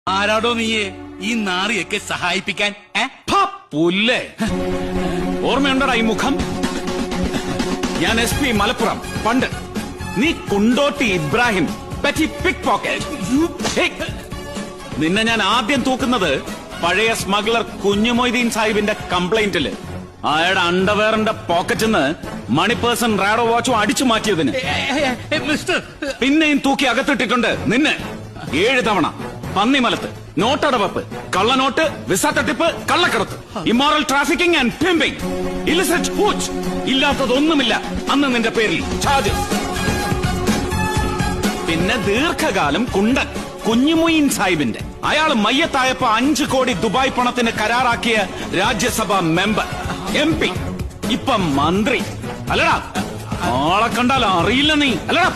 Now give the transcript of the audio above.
ആരാടോ നീയെ ഈ നാറിയൊക്കെ സഹായിപ്പിക്കാൻ? പുല്ലേ, ഓർമ്മയുണ്ടടാ ഈ മുഖം? ഞാൻ SP മലപ്പുറം പണ്ട്. നീ കുണ്ടോട്ടി ഇബ്രാഹിം പറ്റി പിക് പോക്കറ്റ്. നിന്നെ ഞാൻ ആദ്യം തൂക്കുന്നത് പഴയ സ്മഗ്ലർ കുഞ്ഞുമൊയ്തീൻ സാഹിബിന്റെ കംപ്ലൈന്റില് അയാളുടെ അണ്ടർവെയറിന്റെ പോക്കറ്റിൽ നിന്ന് മണി പേഴ്സൺ റാഡോ വാച്ചും അടിച്ചു മാറ്റിയതിന്. പിന്നെയും തൂക്കി അകത്തിട്ടിട്ടുണ്ട് നിന്നെ 7 തവണ. പന്നിമലത്ത്, നോട്ടടവപ്പ്, കള്ളനോട്ട്, വിസ തട്ടിപ്പ്, കള്ളക്കടത്ത്, immoral trafficking and പിമ്പിംഗ്, illicit hooch, ഇല്ലാത്തതൊന്നുമില്ല അന്ന് നിന്റെ പേരിൽ ചാർജസ്. പിന്നെ ദീർഘകാലം കുണ്ടൻ കുഞ്ഞുമൊയ്തീൻ സാഹിബിന്റെ. അയാൾ മയ്യത്തായപ്പോ 5 കോടി ദുബായ് പണത്തിന് കരാറാക്കിയ രാജ്യസഭാ മെമ്പർ, MP, ഇപ്പം മന്ത്രി. അല്ലടാ, ആളെ കണ്ടാൽ അറിയില്ല നീ. അല്ലടാ